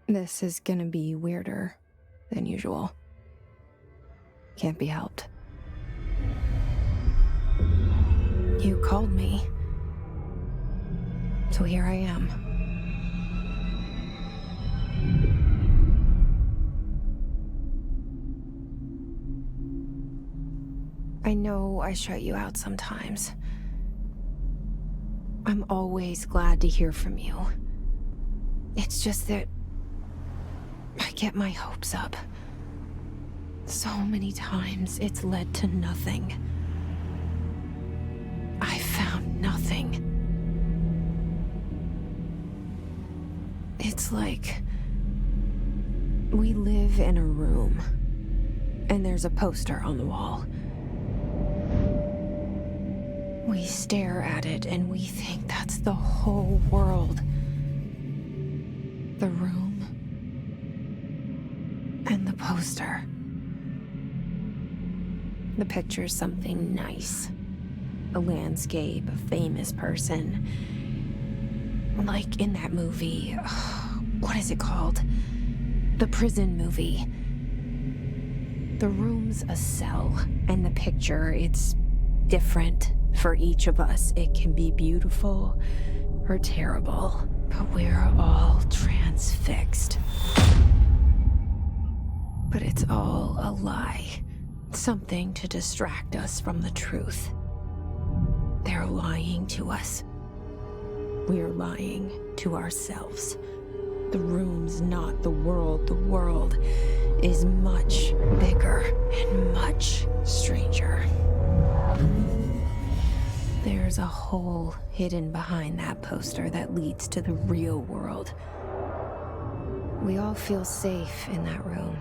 This is gonna be weirder than usual. Can't be helped. You called me. So here I am. I know I shut you out sometimes. I'm always glad to hear from you. It's just that I get my hopes up. So many times it's led to nothing. I found nothing. It's like we live in a room, and there's a poster on the wall. We stare at it and we think that's the whole world. The room and the poster. The picture's something nice. A landscape, a famous person. Like in that movie, what is it called? The prison movie. The room's a cell, and the picture, it's different for each of us. It can be beautiful or terrible, but we're all transfixed. But it's all a lie. Something to distract us from the truth. They're lying to us. We're lying to ourselves. The room's not the world. The world is much bigger and much stranger. There's a hole hidden behind that poster that leads to the real world. We all feel safe in that room.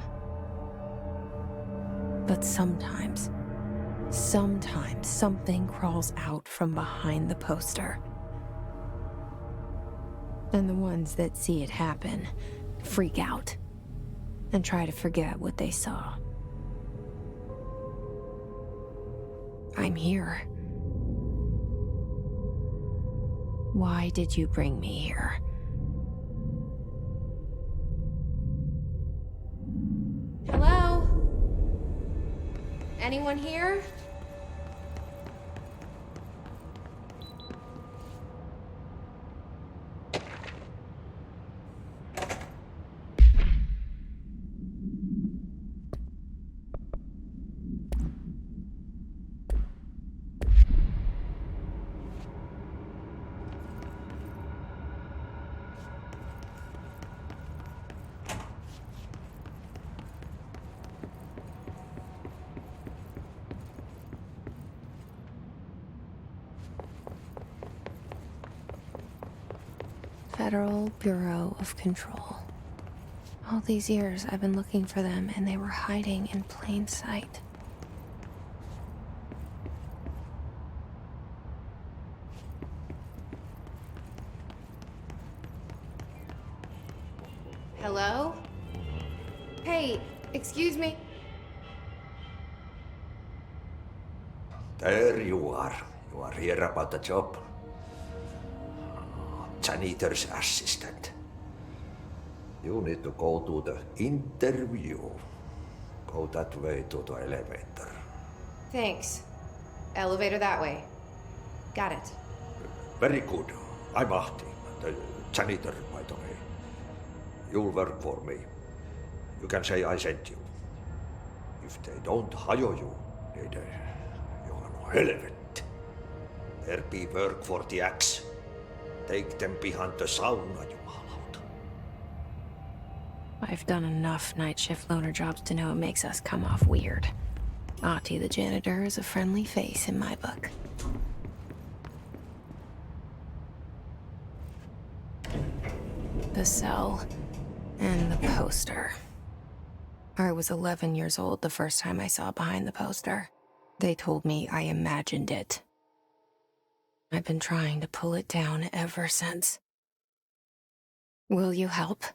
But sometimes something crawls out from behind the poster. And the ones that see it happen freak out and try to forget what they saw. I'm here. Why did you bring me here? Hello? Anyone here? Federal Bureau of Control. All these years I've been looking for them, and they were hiding in plain sight. Hello? Hey, excuse me. There you are. You are here about the job. Janitor's assistant. You need to go to the interview. Go that way to the elevator. Thanks. Elevator that way. Got it. Very good. I'm Ahti, the janitor, by the way. You'll work for me. You can say I sent you. If they don't hire you, niin Johan helvet. There be work for the axe. Take them behind the sauna, jumalauta. I've done enough night shift loner jobs to know it makes us come off weird. Ahti the janitor is a friendly face in my book. The cell and the poster. I was 11 years old the first time I saw behind the poster. They told me I imagined it. I've been trying to pull it down ever since. Will you help?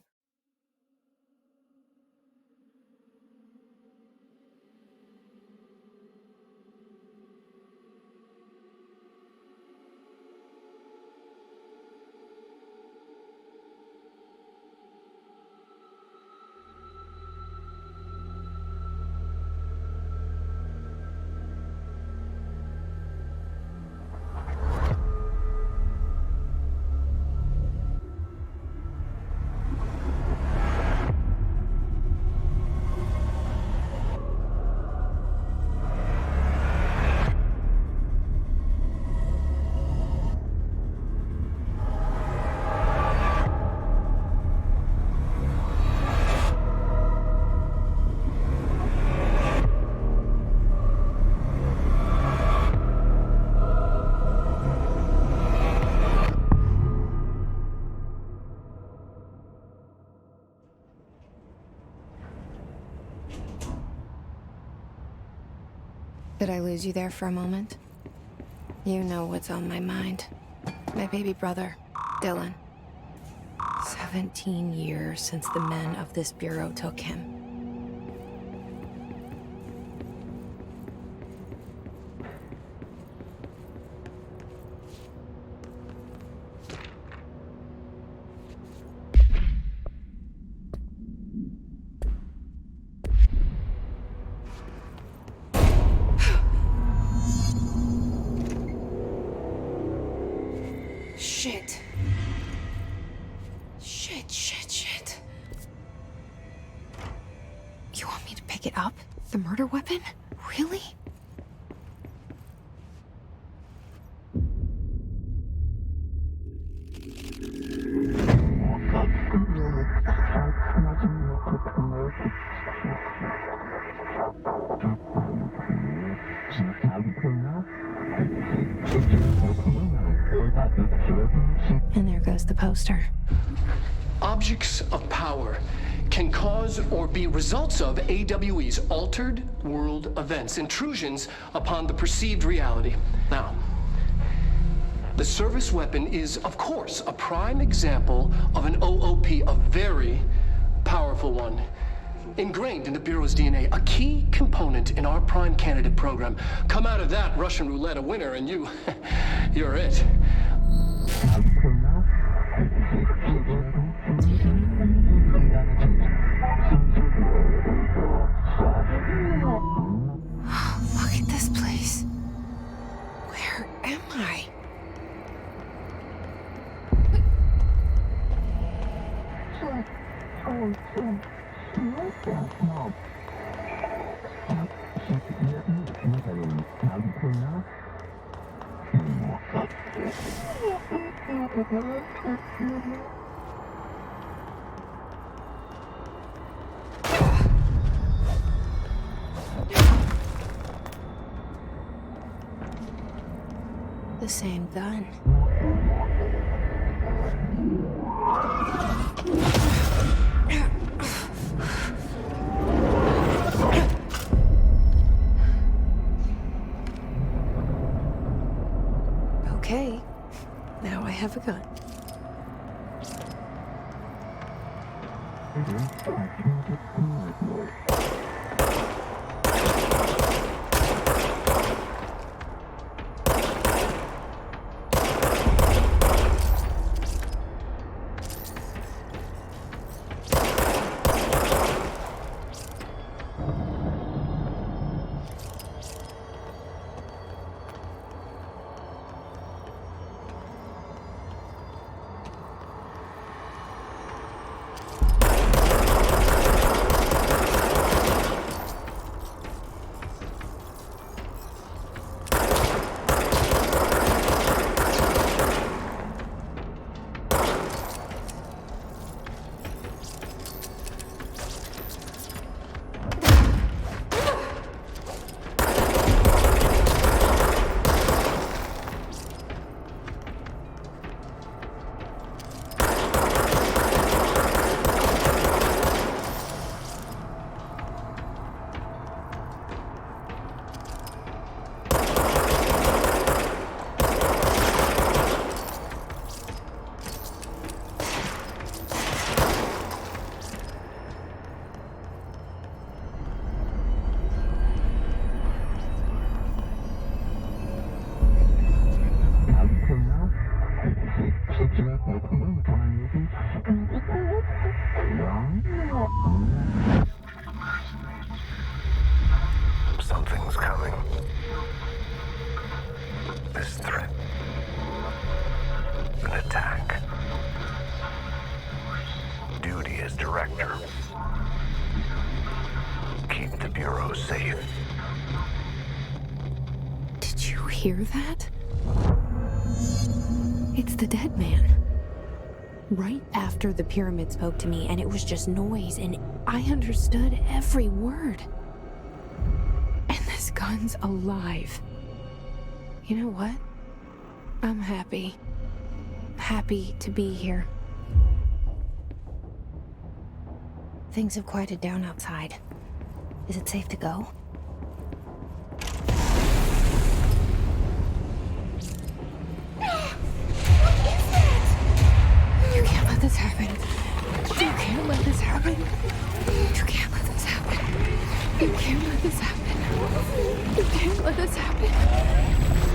Did I lose you there for a moment? You know what's on my mind. My baby brother, Dylan. 17 years since the men of this bureau took him. Shit. Shit. You want me to pick it up? The murder weapon? Really? And there goes the poster. Objects of power can cause or be results of AWE's altered world events, intrusions upon the perceived reality. Now, the service weapon is, of course, a prime example of an OOP, a very powerful one. Ingrained in the Bureau's DNA, a key component in our prime candidate program. Come out of that Russian roulette a winner and you're it. Look at this place. Where am I? The same gun. Okay, now I have a gun. Something's coming. This threat. An attack. Duty as director. Keep the Bureau safe. Did you hear that? It's the dead man. Right after the pyramid spoke to me, and it was just noise, and I understood every word. And this gun's alive. You know what? I'm happy. Happy to be here. Things have quieted down outside. Is it safe to go? You can't let this happen. You can't let this happen. You can't let this happen.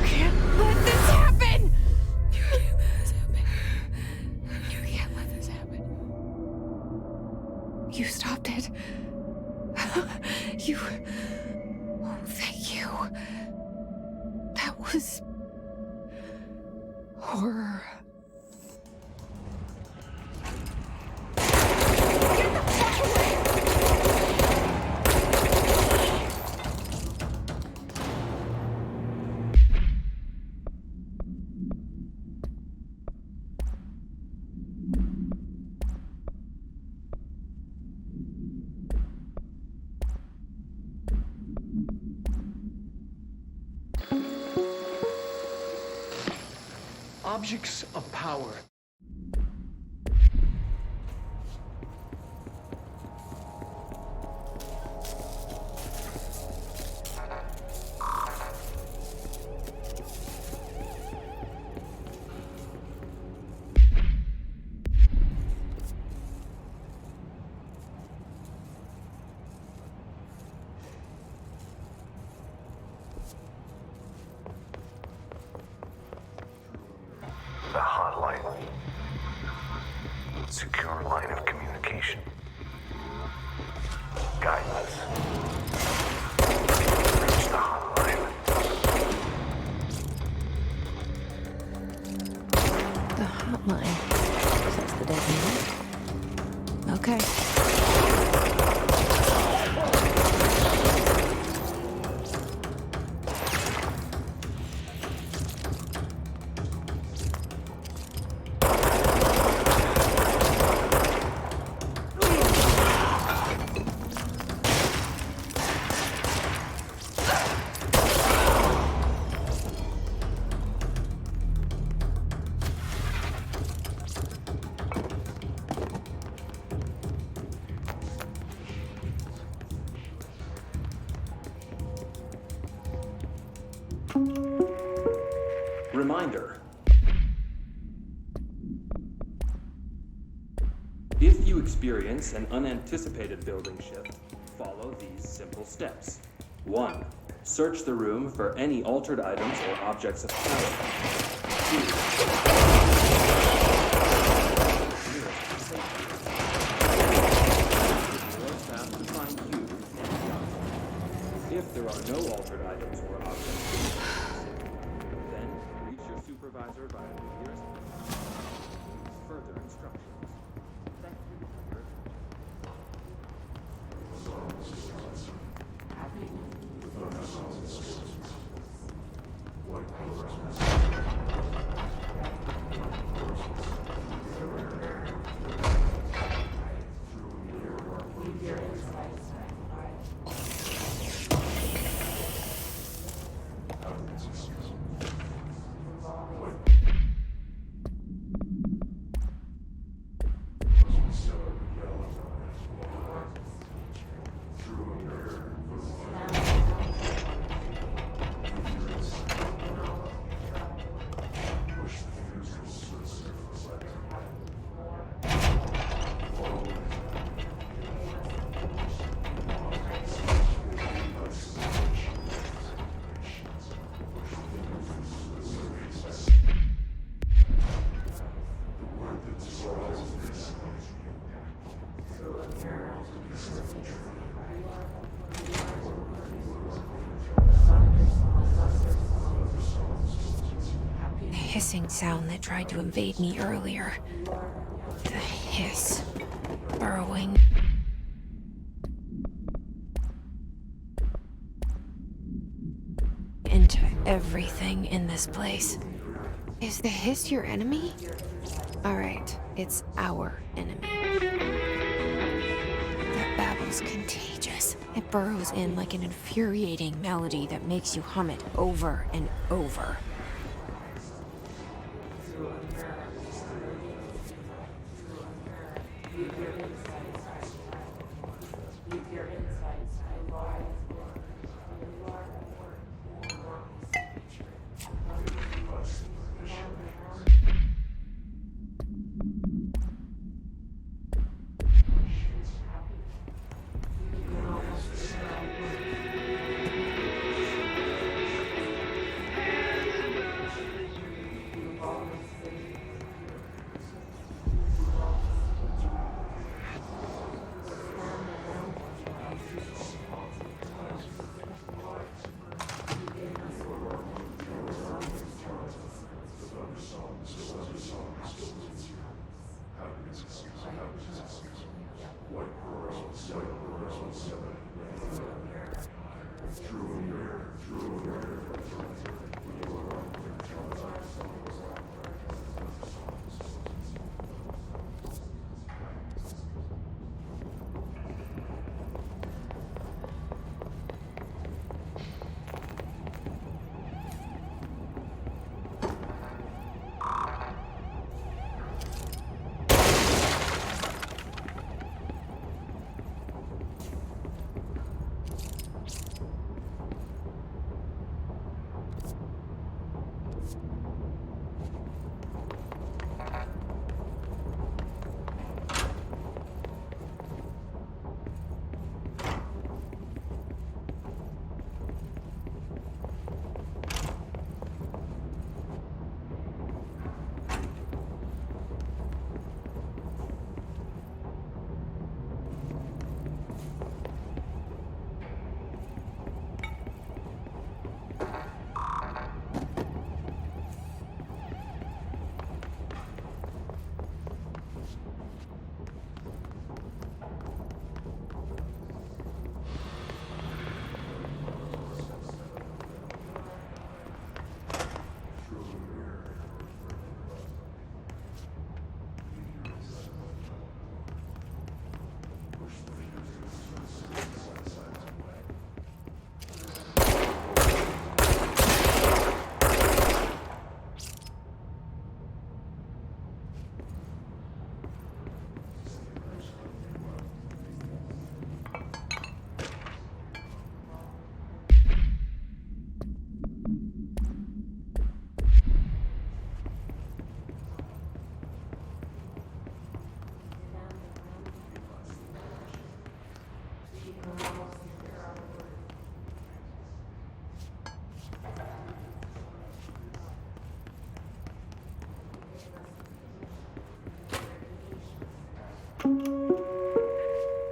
You can't let this happen. You can't let this happen. You can't let this happen. You stopped it. You... Oh, thank you. That was... horror. Objects of power. The hotline. Secure line of communication. Guidance. Reach the hotline. The hotline. Says the dead man. Okay. Reminder. If you experience an unanticipated building shift, follow these simple steps. 1. Search the room for any altered items or objects of power. 2. If there are no altered items or objects, then reach your supervisor via the nearest further instructions. Thank you for your Hissing sound that tried to invade me earlier. The hiss. Burrowing. Into everything in this place. Is the hiss your enemy? Alright, it's our enemy. That babble's contagious. It burrows in like an infuriating melody that makes you hum it over and over.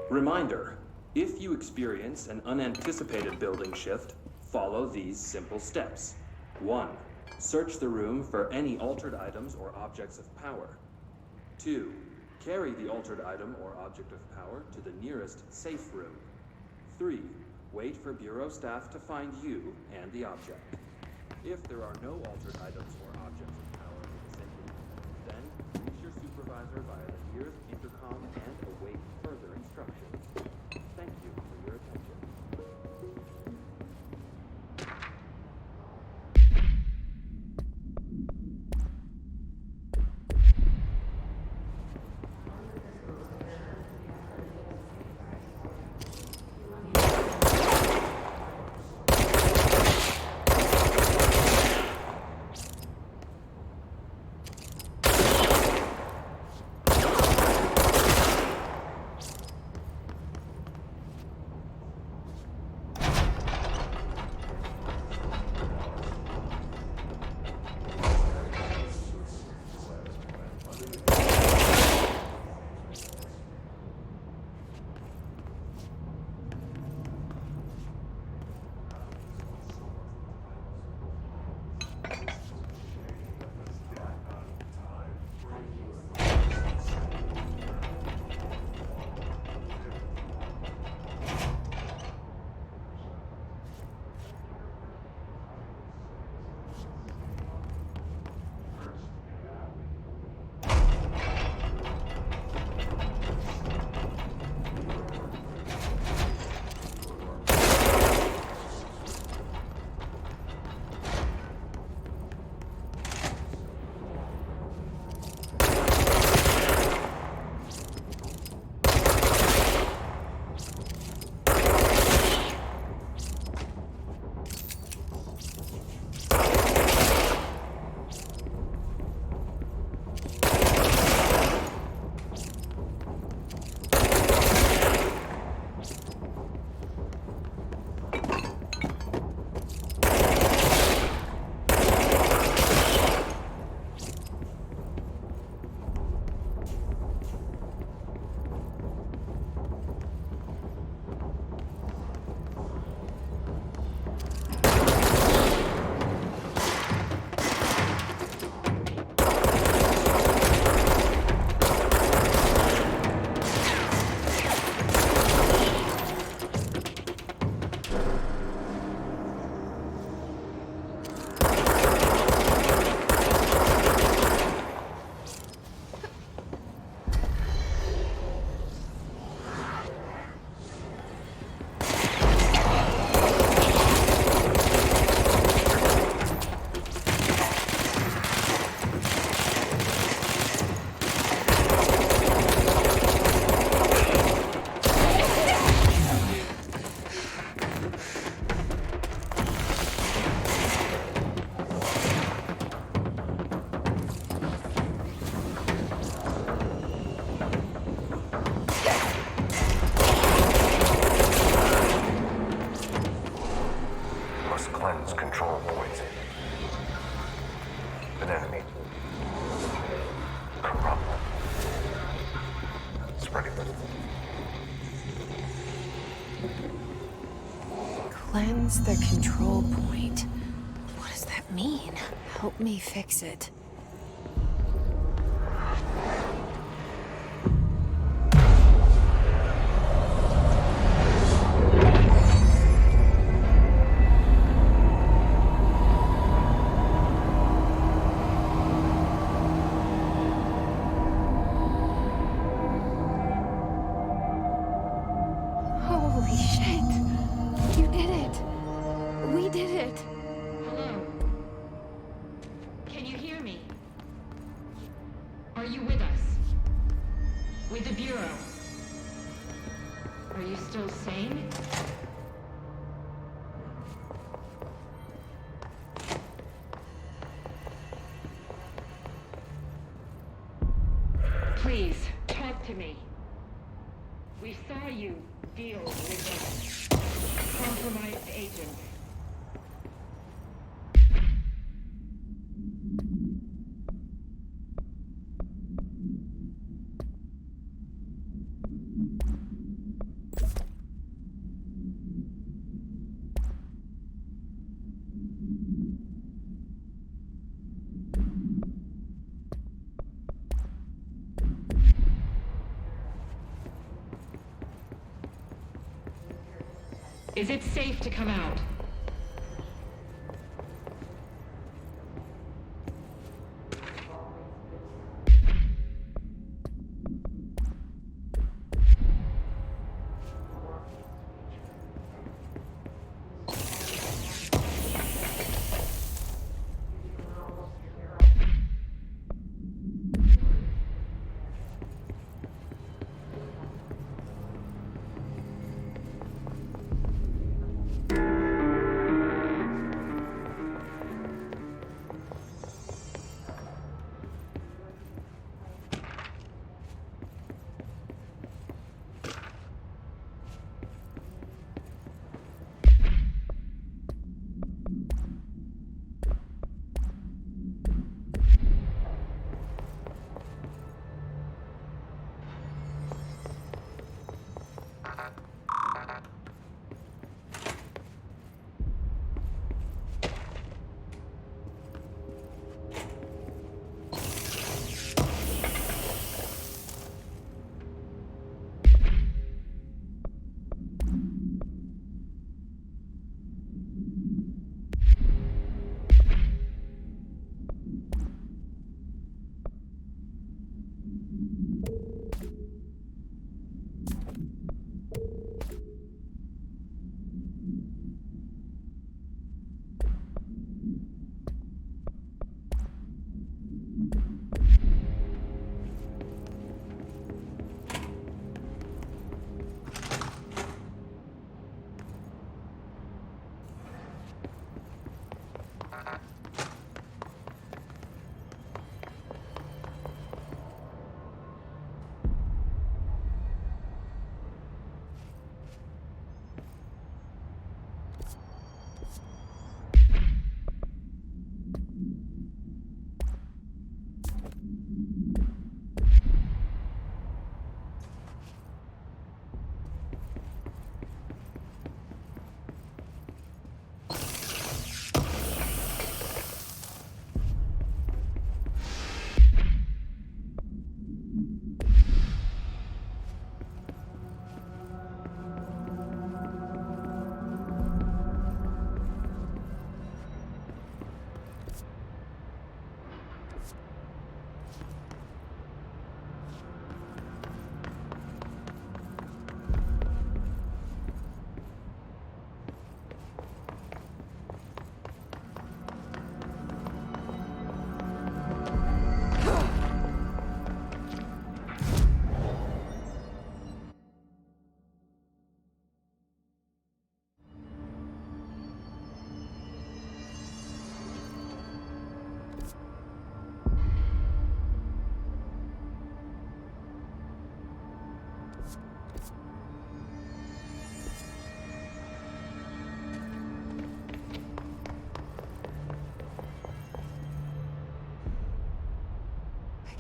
Reminder, if you experience an unanticipated building shift, follow these simple steps. 1. Search the room for any altered items or objects of power. 2. Carry the altered item or object of power to the nearest safe room. 3. Wait for Bureau staff to find you and the object. If there are no altered items or objects of power in the vicinity, then reach your supervisor via the nearest intercom and await further instructions. Thank you for your attention. Cleanse the control point. What does that mean? Help me fix it. Holy shit! You did it! We did it! Hello? Can you hear me? Are you with us? With the Bureau? Are you still sane? Please, talk to me. We saw you deal with a compromised agent. Is it safe to come out?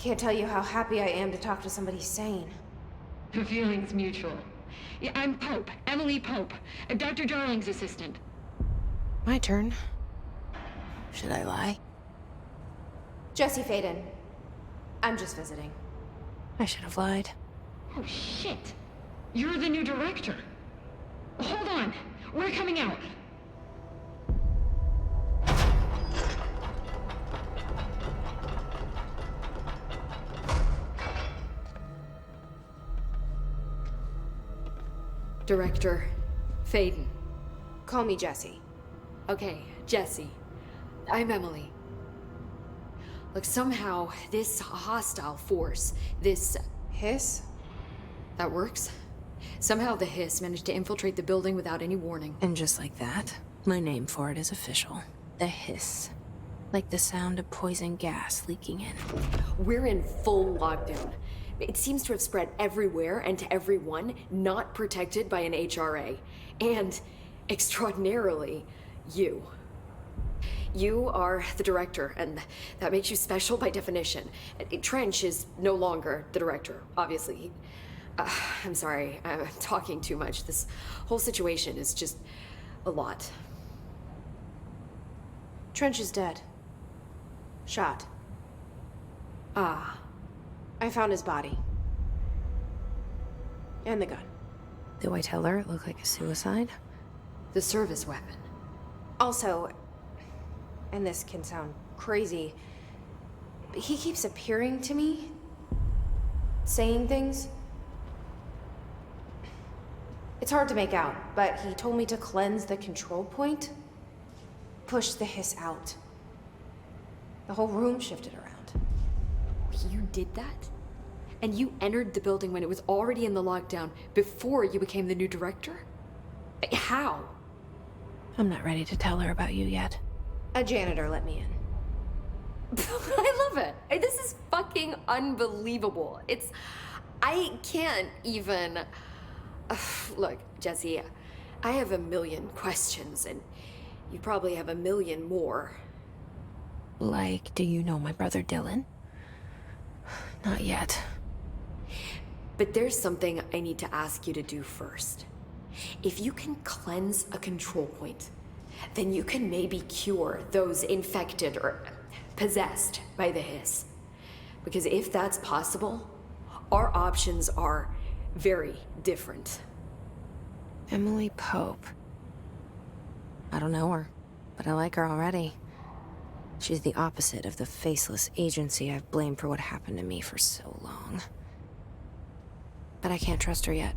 Can't tell you how happy I am to talk to somebody sane. The feeling's mutual. Yeah, I'm Pope, Emily Pope, Dr. Darling's assistant. My turn. Should I lie? Jesse Faden. I'm just visiting. I should have lied. Oh, shit. You're the new director. Hold on. We're coming out. Director Faden. Call me Jesse. Okay, Jesse. I'm Emily. Look, somehow this hostile force, this... Hiss? That works? Somehow the hiss managed to infiltrate the building without any warning. And just like that, my name for it is official. The hiss. Like the sound of poison gas leaking in. We're in full lockdown. It seems to have spread everywhere and to everyone not protected by an HRA. And, extraordinarily, you. You are the director, and that makes you special by definition. Trench is no longer the director, obviously. I'm sorry, I'm talking too much. This whole situation is just a lot. Trench is dead. Shot. Ah. I found his body. And the gun. Do I tell her it looked like a suicide? The service weapon. Also, and this can sound crazy, but he keeps appearing to me, saying things. It's hard to make out, but he told me to cleanse the control point, push the hiss out. The whole room shifted around. You did that? And you entered the building when it was already in the lockdown before you became the new director? How? I'm not ready to tell her about you yet. A janitor let me in. I love it. This is fucking unbelievable. I can't even... Look, Jesse, I have a million questions, and you probably have a million more. Like, do you know my brother Dylan? Not yet. But there's something I need to ask you to do first. If you can cleanse a control point, then you can maybe cure those infected or possessed by the hiss. Because if that's possible, our options are very different. Emily Pope. I don't know her, but I like her already. She's the opposite of the faceless agency I've blamed for what happened to me for so long. But I can't trust her yet.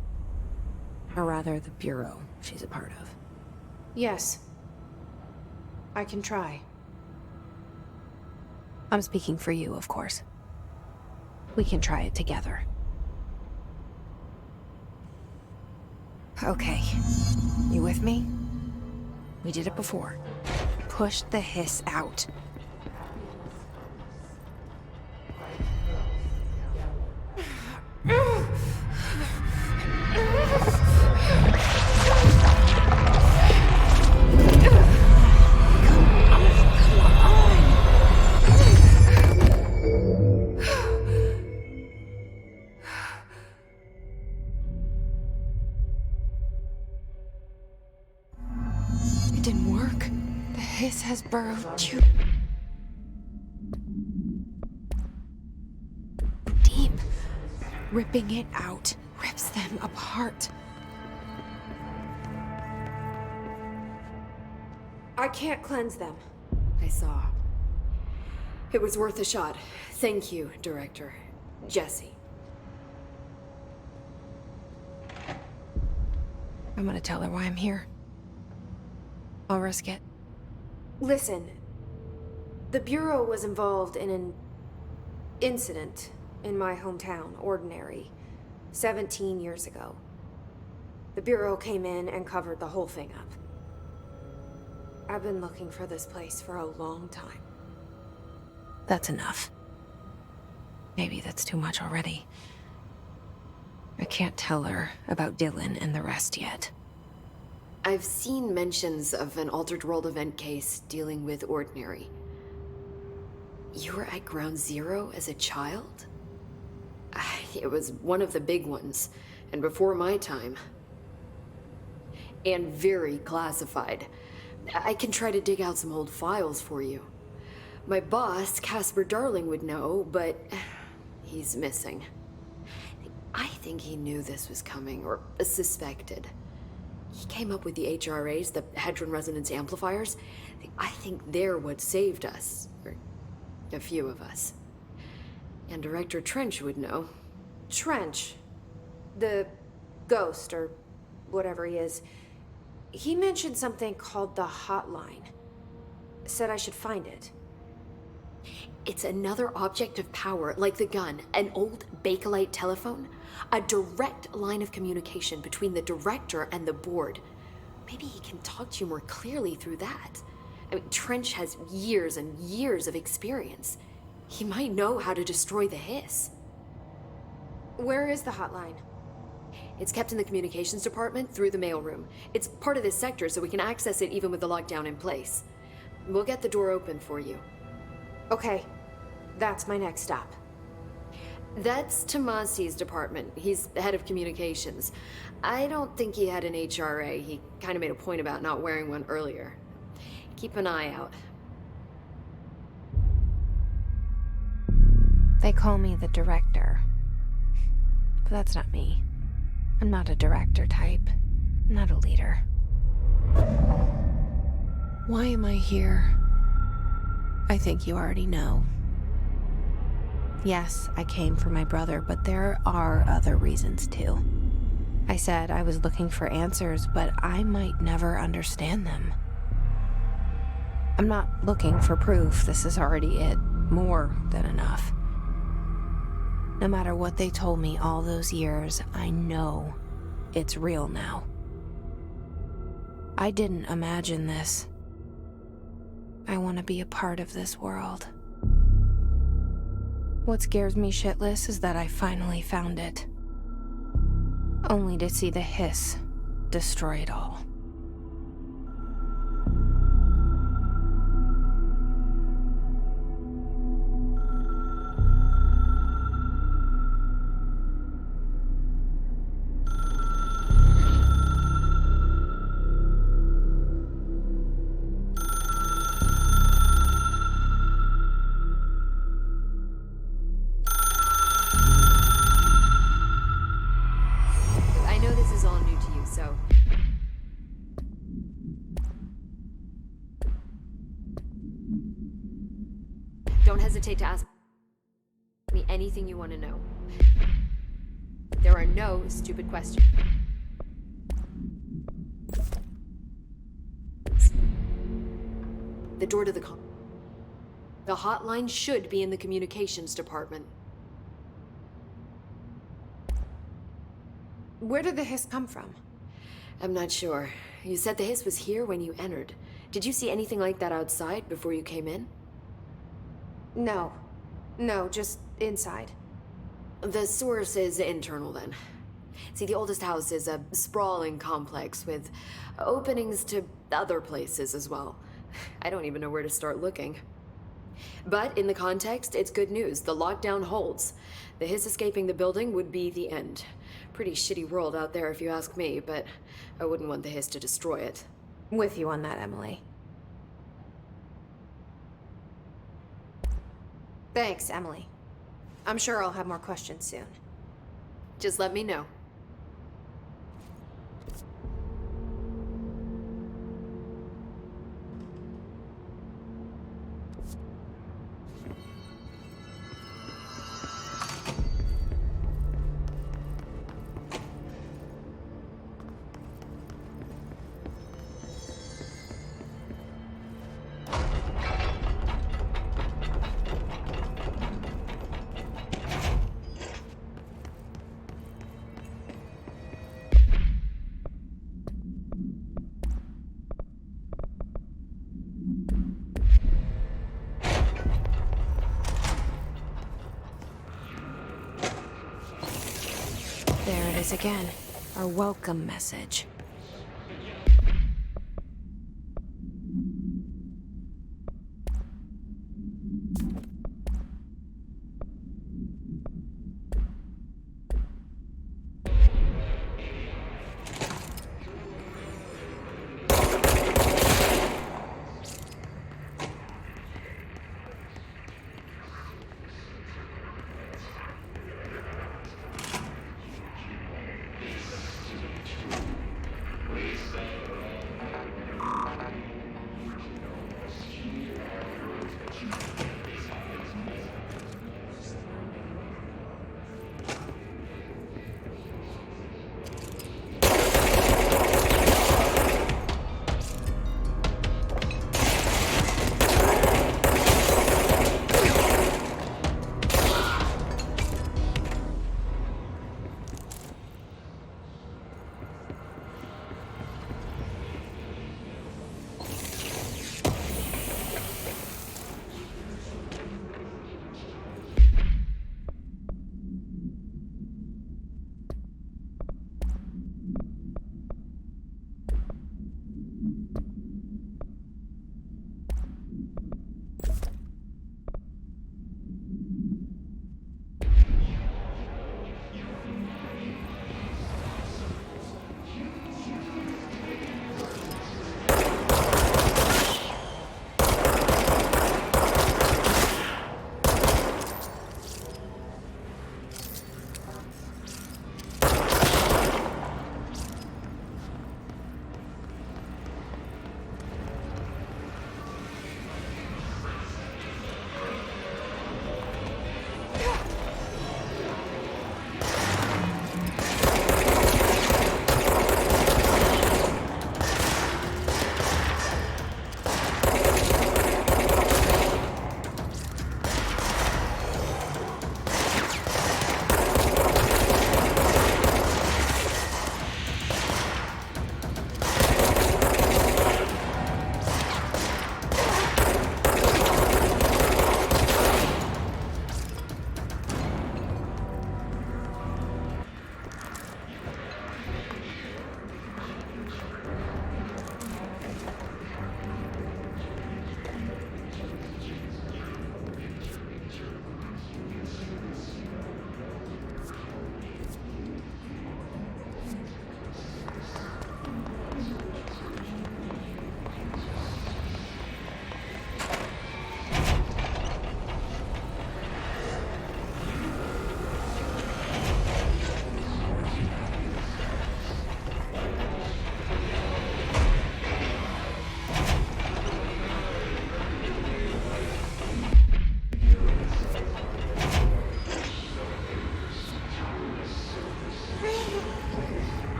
Or rather, the bureau she's a part of. Yes. I can try. I'm speaking for you, of course. We can try it together. Okay. You with me? We did it before. Push the hiss out. It didn't work. The hiss has burrowed too deep. Ripping it out rips them apart. I can't cleanse them. I saw. It was worth a shot. Thank you, Director. Jesse. I'm gonna tell her why I'm here. I'll risk it. Listen, the Bureau was involved in an incident in my hometown, Ordinary, 17 years ago. The Bureau came in and covered the whole thing up. I've been looking for this place for a long time. That's enough. Maybe that's too much already. I can't tell her about Dylan and the rest yet. I've seen mentions of an Altered World event case dealing with Ordinary. You were at Ground Zero as a child? It was one of the big ones, and before my time. And very classified. I can try to dig out some old files for you. My boss, Casper Darling, would know, but he's missing. I think he knew this was coming, or suspected. He came up with the HRAs, the Hadron Resonance Amplifiers. I think they're what saved us, or a few of us. And Director Trench would know. Trench, the ghost, or whatever he is, he mentioned something called the hotline. Said I should find it. It's another object of power, like the gun, an old Bakelite telephone, a direct line of communication between the director and the board. Maybe he can talk to you more clearly through that. I mean, Trench has years and years of experience. He might know how to destroy the hiss. Where is the hotline? It's kept in the communications department through the mailroom. It's part of this sector, so we can access it even with the lockdown in place. We'll get the door open for you. Okay, that's my next stop. That's Tomasi's department. He's the head of communications. I don't think he had an HRA. He kind of made a point about not wearing one earlier. Keep an eye out. They call me the director. But that's not me. I'm not a director type. I'm not a leader. Why am I here? I think you already know. Yes, I came for my brother, but there are other reasons too. I said I was looking for answers, but I might never understand them. I'm not looking for proof. This is already it. More than enough. No matter what they told me all those years, I know it's real now. I didn't imagine this. I want to be a part of this world. What scares me shitless is that I finally found it. Only to see the hiss destroy it all. I know this is all new to you, so... Don't hesitate to ask me anything you want to know. There are no stupid questions. The door to the The hotline should be in the communications department. Where did the hiss come from? I'm not sure. You said the hiss was here when you entered. Did you see anything like that outside before you came in? No. No, just inside. The source is internal then. See, the oldest house is a sprawling complex with openings to other places as well. I don't even know where to start looking. But in the context, it's good news. The lockdown holds. The hiss escaping the building would be the end. Pretty shitty world out there if you ask me, but I wouldn't want the hiss to destroy it. With you on that, Emily. Thanks, Emily. I'm sure I'll have more questions soon. Just let me know. There it is again. Our welcome message.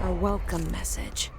A welcome message.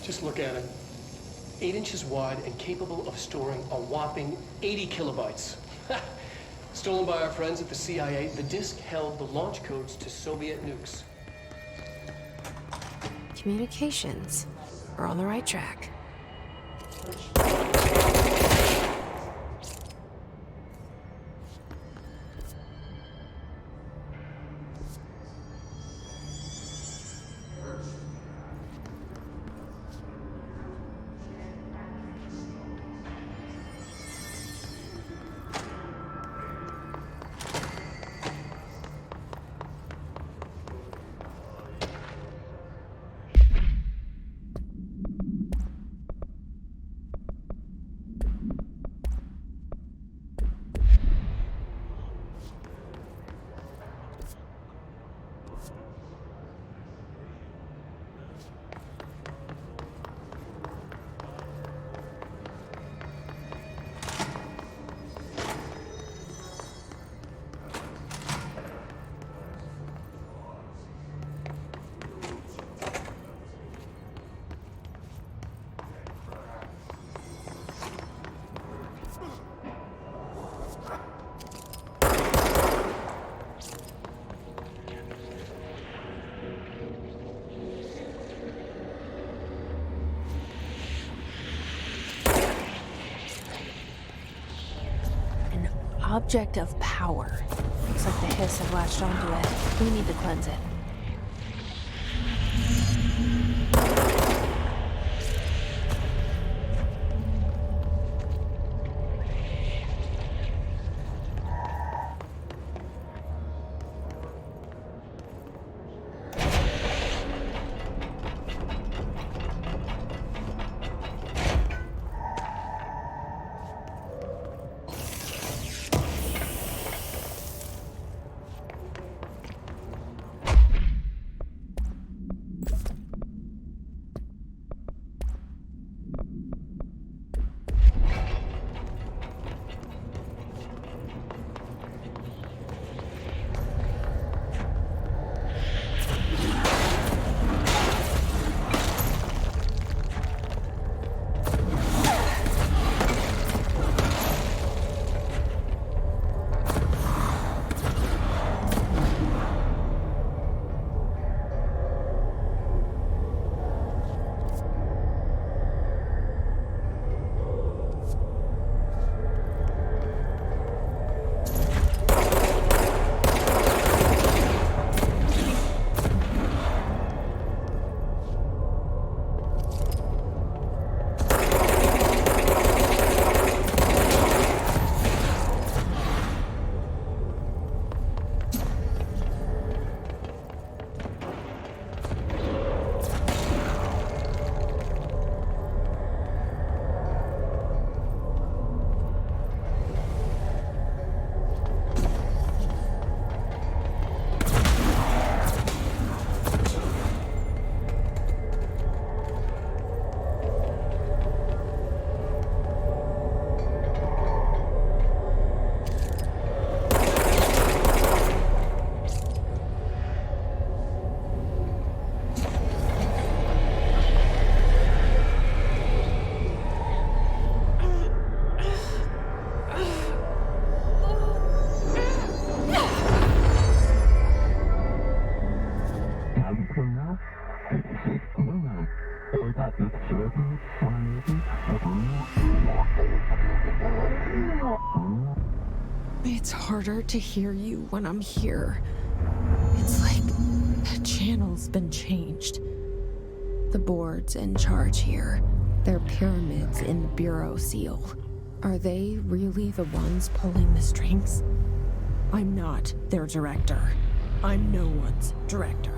Just look at it. 8 inches wide and capable of storing a whopping 80 kilobytes. Stolen by our friends at the CIA, the disk held the launch codes to Soviet nukes. Communications. We're on the right track. Object of power. Looks like the hiss have latched onto it. We need to cleanse it. It's harder to hear you when I'm here. It's like the channel's been changed. The board's in charge here. They're pyramids in the Bureau seal. Are they really the ones pulling the strings? I'm not their director. I'm no one's director.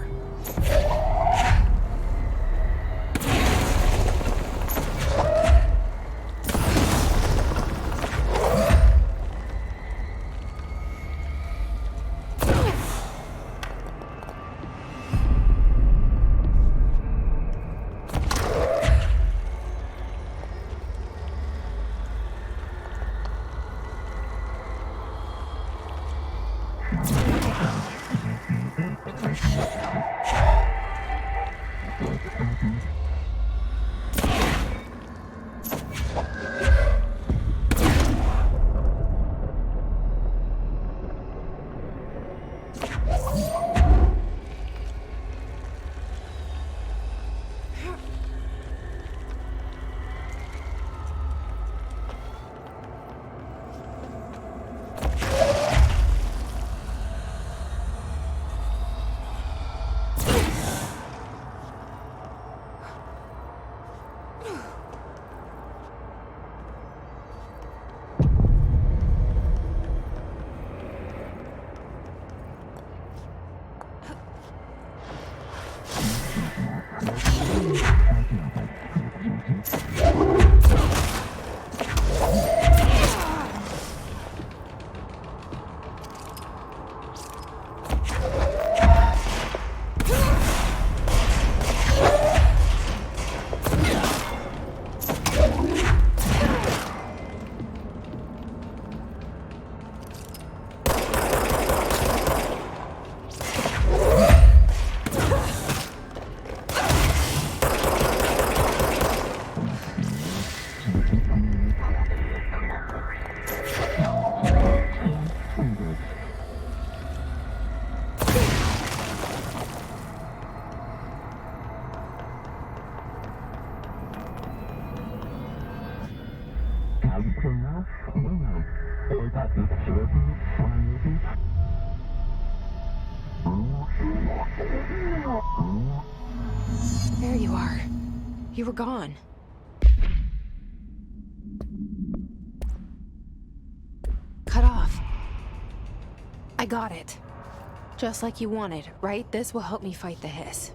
There you are. You were gone. Cut off. I got it. Just like you wanted, right? This will help me fight the hiss.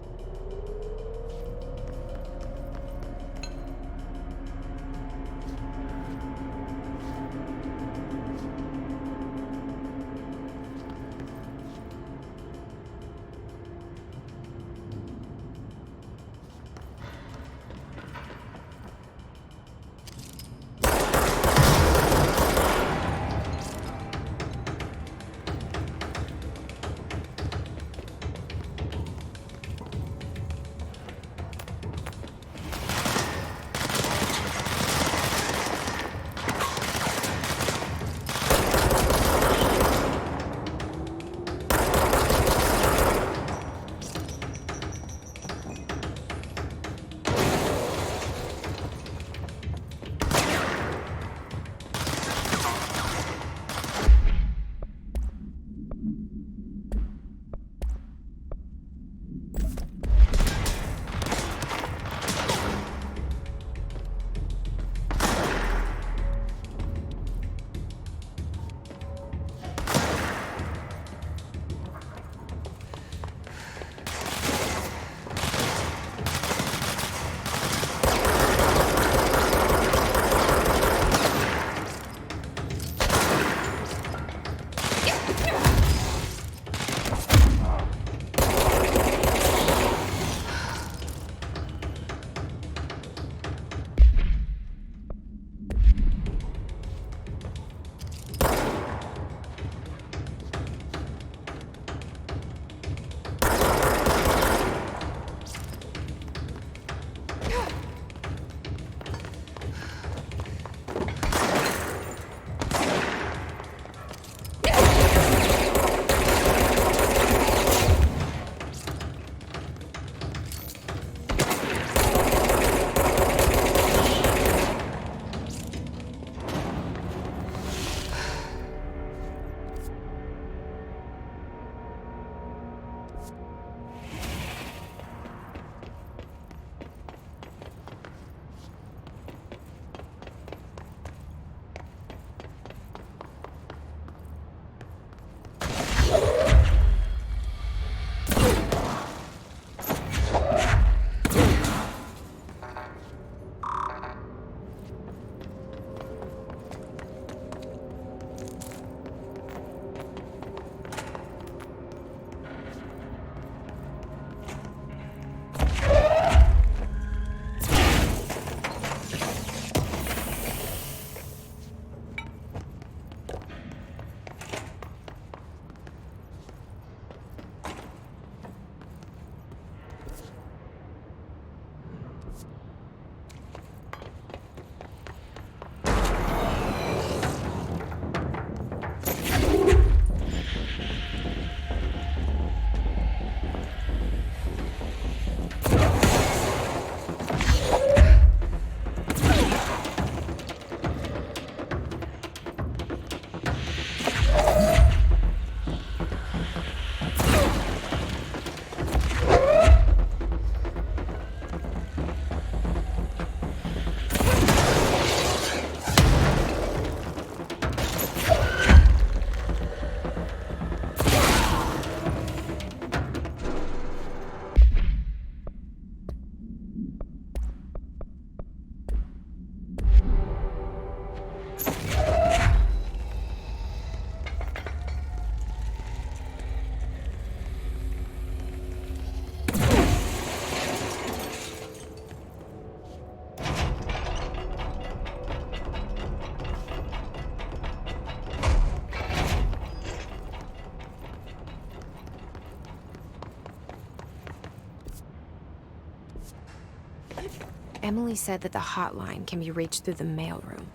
Emily said that the hotline can be reached through the mailroom.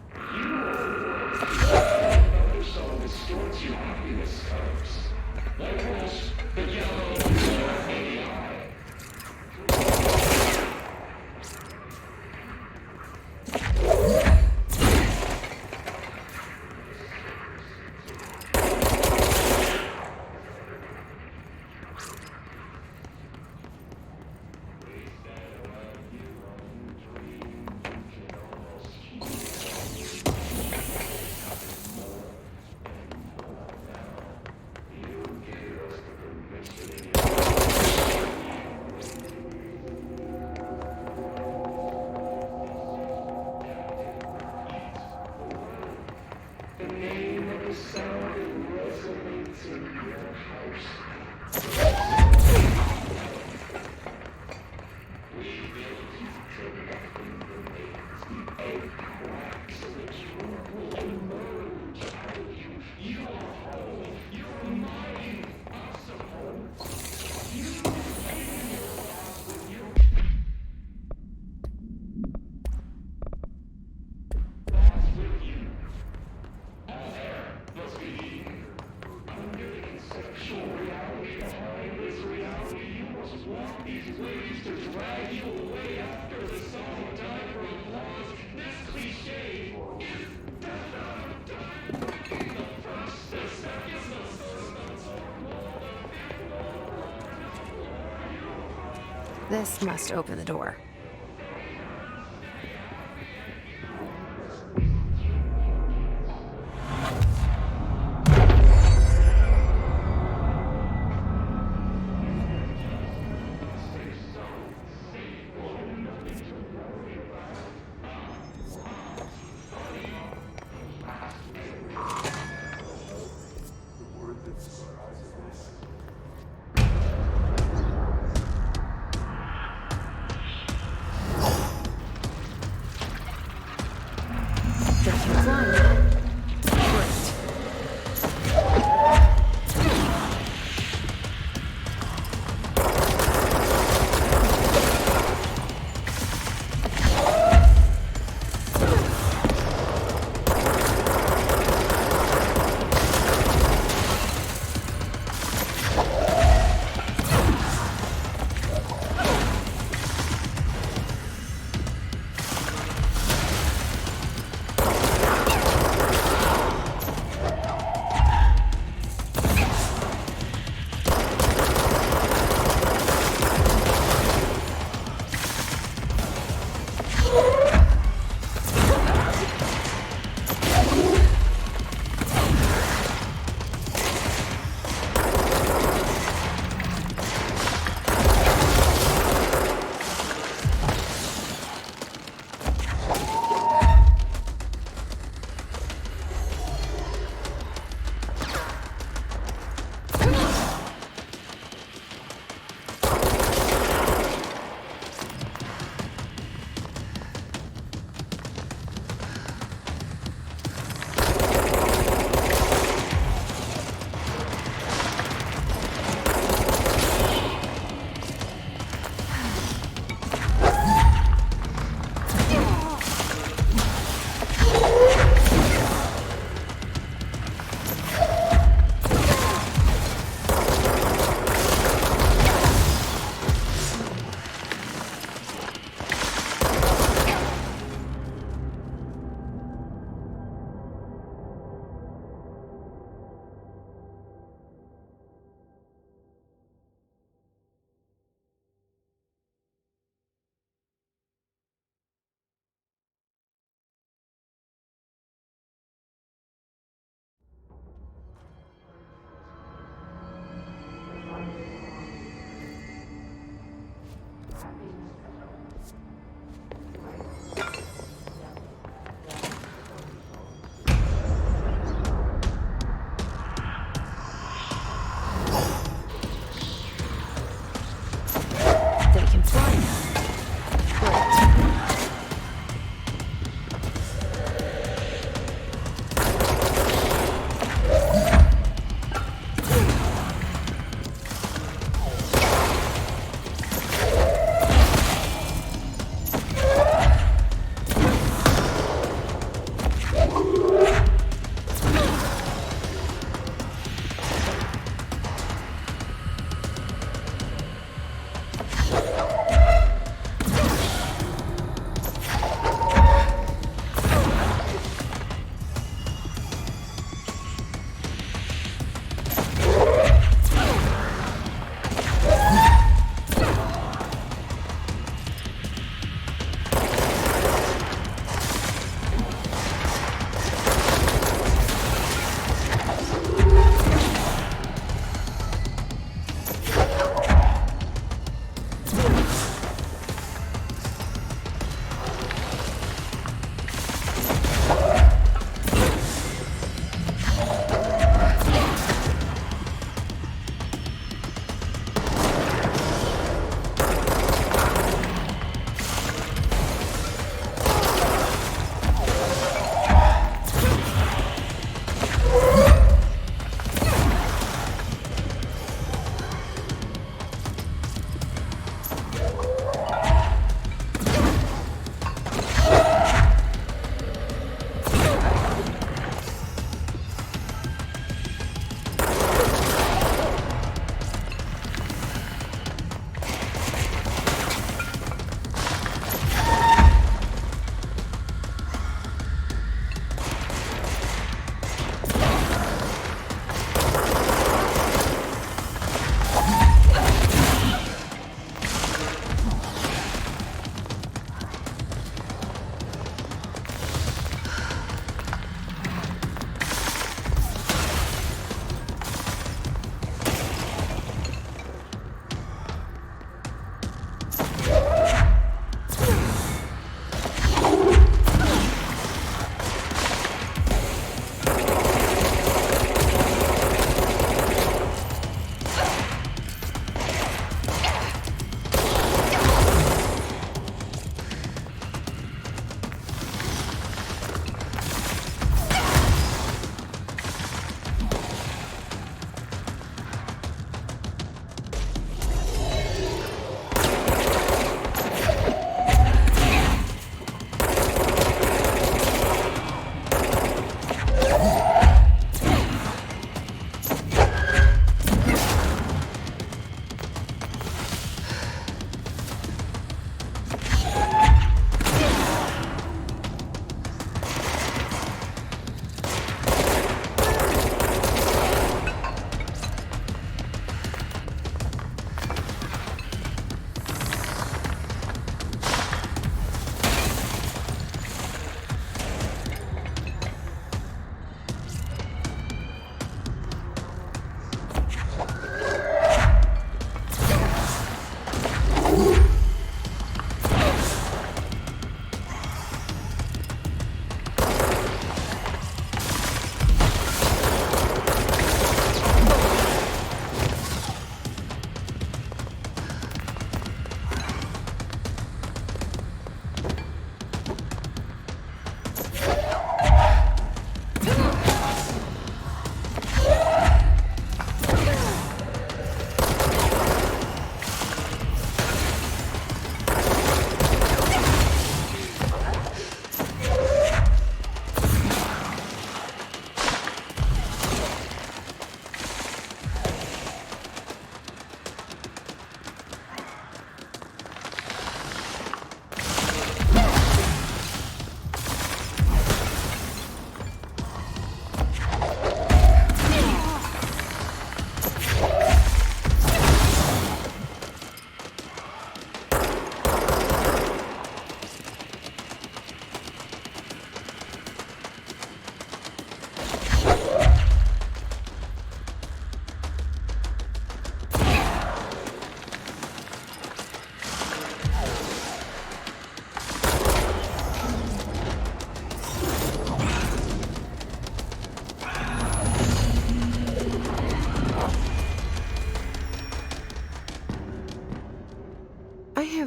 This must open the door.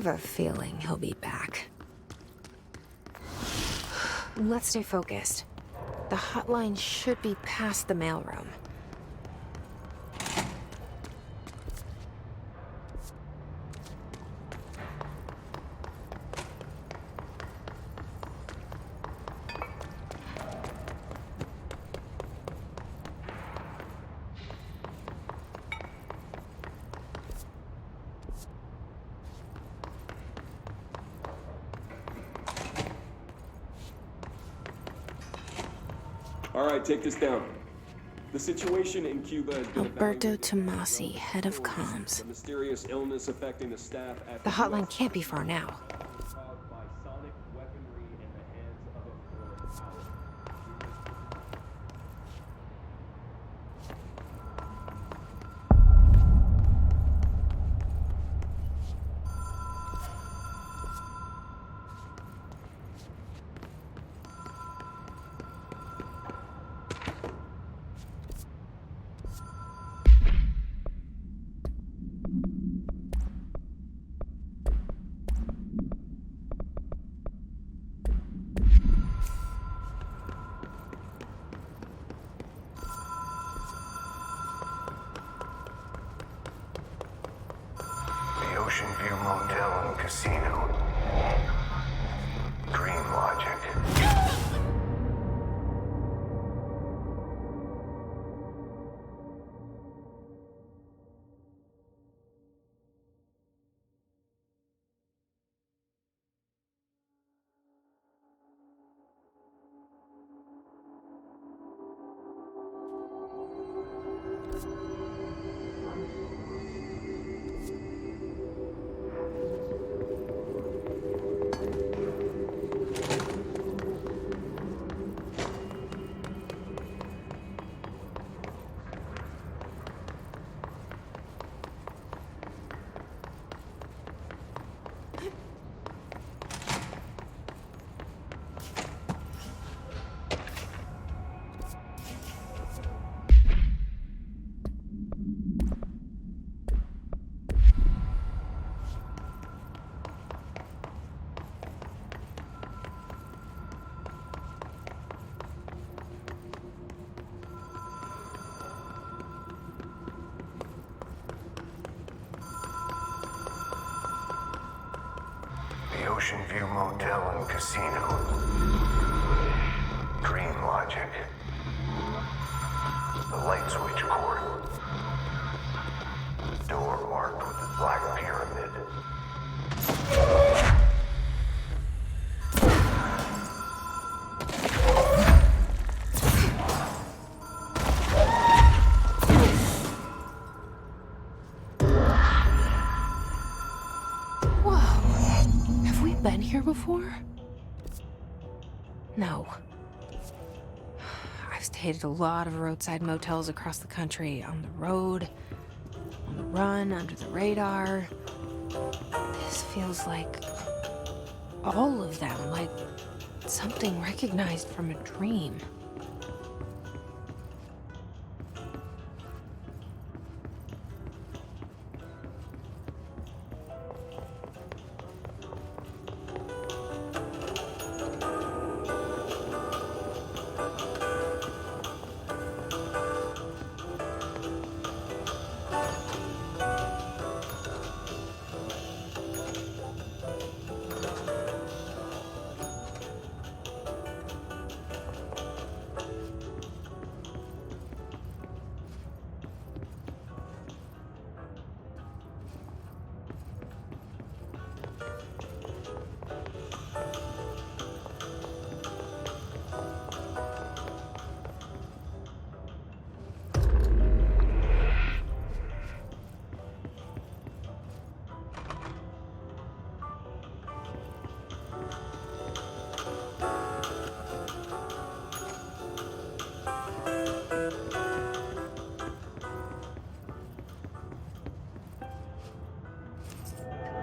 have a feeling he'll be back. Let's stay focused. The hotline should be past the mailroom. All right, take this down. The situation in Cuba has been Alberto Tomasi, head of comms. The mysterious illness affecting the staff at The hotline can't be far now. caused by sonic weaponry in the hands of a foreign power. Casino. Dream logic. The Ocean View Motel and Casino. Dream logic. The light switch cord. Door marked with the black pyramid. Been here before? No. I've stayed at a lot of roadside motels across the country, on the road, on the run, under the radar. This feels like all of them, like something recognized from a dream.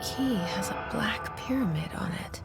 Key has a black pyramid on it.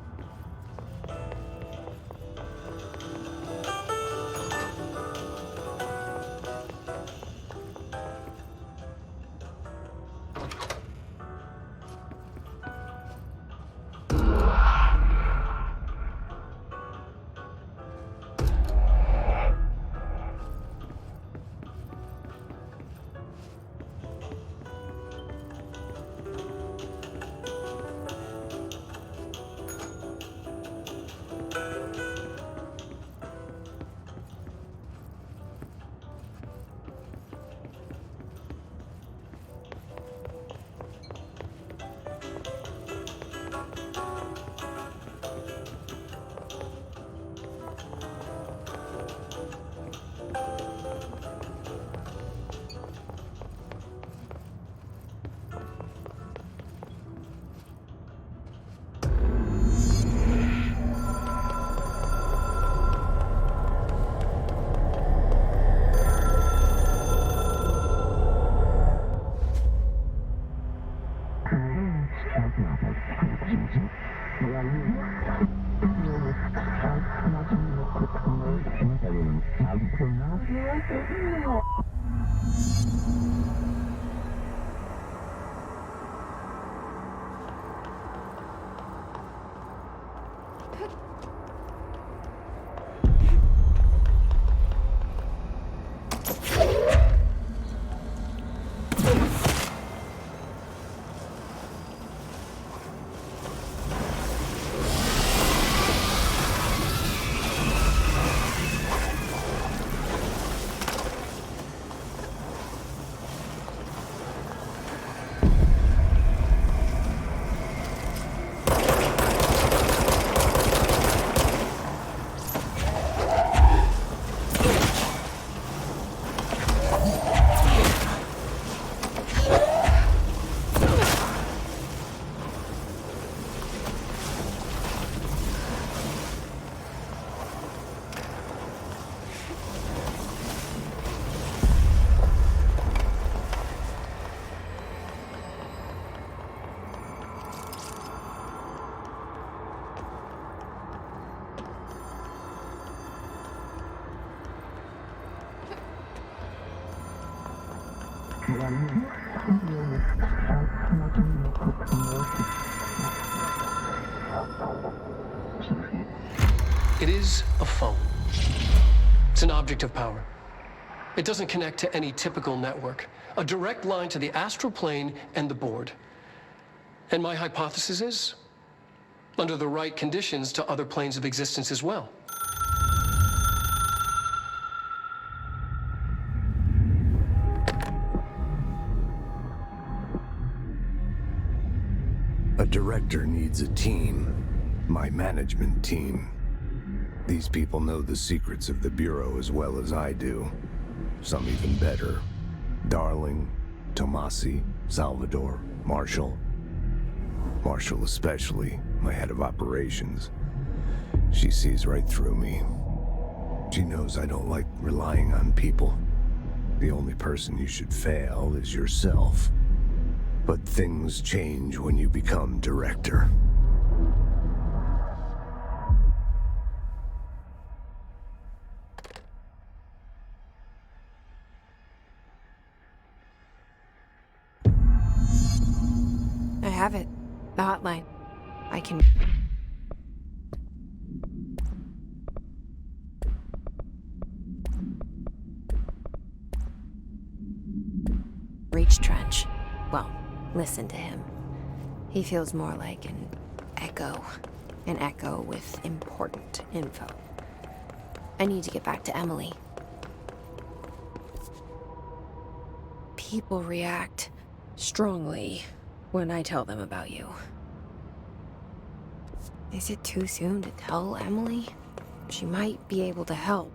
It is a phone. It's an object of power. It doesn't connect to any typical network. A direct line to the astral plane and the board. And my hypothesis is, under the right conditions, to other planes of existence as well. A director needs a team. My management team. These people know the secrets of the Bureau as well as I do. Some even better. Darling, Tomasi, Salvador, Marshall. Marshall especially, my head of operations. She sees right through me. She knows I don't like relying on people. The only person you should fail is yourself. But things change when you become director. I have it. The hotline. I can... reach Trench. Well, listen to him. He feels more like an echo. An echo with important info. I need to get back to Emily. People react strongly when I tell them about you. Is it too soon to tell Emily? She might be able to help.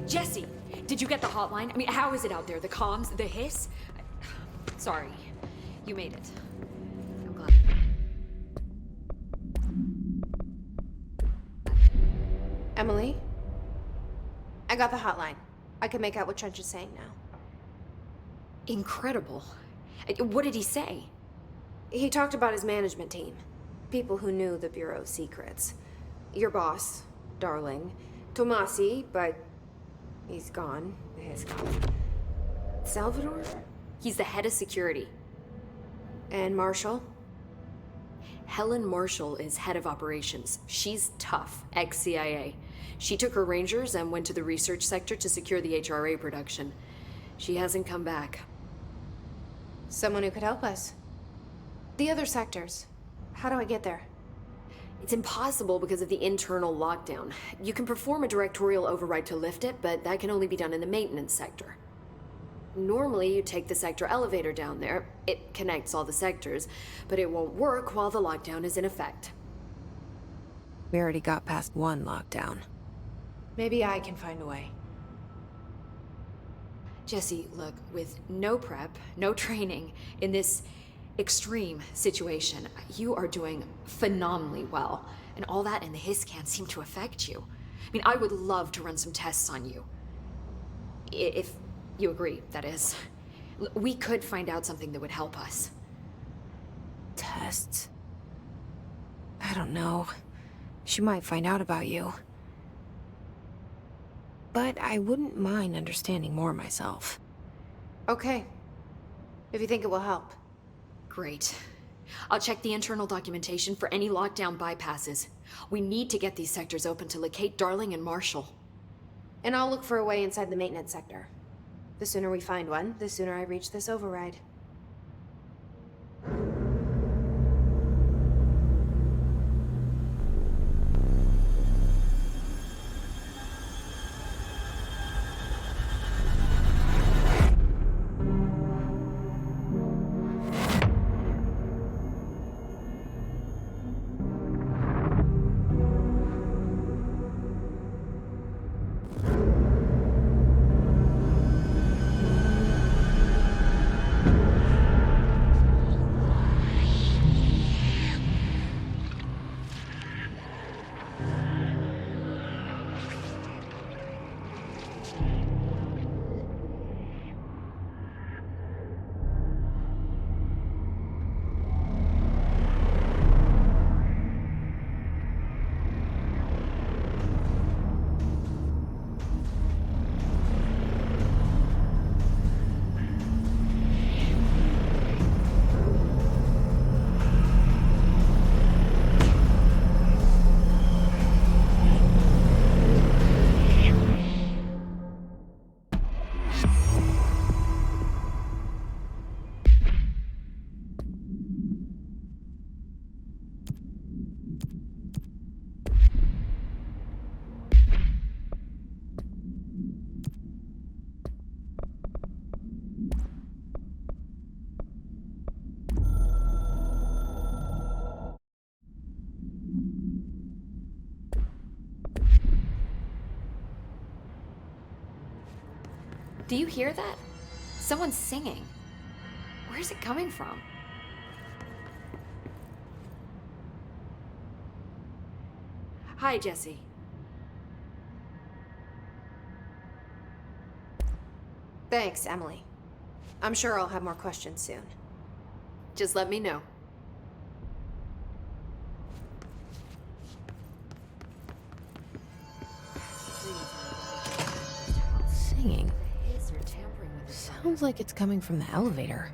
Jesse, did you get the hotline? I mean, how is it out there? The comms, the hiss? Sorry, you made it. I'm glad. Emily? I got the hotline. I can make out what Trench is saying now. Incredible. What did he say? He talked about his management team. People who knew the Bureau's secrets. Your boss, Darling. Tomasi, but he's gone. He's gone. Salvador? He's the head of security. And Marshall? Helen Marshall is head of operations. She's tough, ex-CIA. She took her Rangers and went to the research sector to secure the HRA production. She hasn't come back. Someone who could help us. The other sectors. How do I get there? It's impossible because of the internal lockdown. You can perform a directorial override to lift it, but that can only be done in the maintenance sector. Normally, you take the sector elevator down there. It connects all the sectors, but it won't work while the lockdown is in effect. We already got past one lockdown. Maybe I can find a way. Jesse, look, with no prep, no training, in this extreme situation, you are doing phenomenally well. And all that and the hiss can't seem to affect you. I mean, I would love to run some tests on you. If you agree, that is. We could find out something that would help us. Tests? I don't know. She might find out about you. But I wouldn't mind understanding more myself. Okay. If you think it will help. Great. I'll check the internal documentation for any lockdown bypasses. We need to get these sectors open to locate Darling and Marshall. And I'll look for a way inside the maintenance sector. The sooner we find one, the sooner I reach this override. Do you hear that? Someone's singing. Where's it coming from? Hi, Jesse. Thanks, Emily. I'm sure I'll have more questions soon. Just let me know. Singing. Sounds like it's coming from the elevator.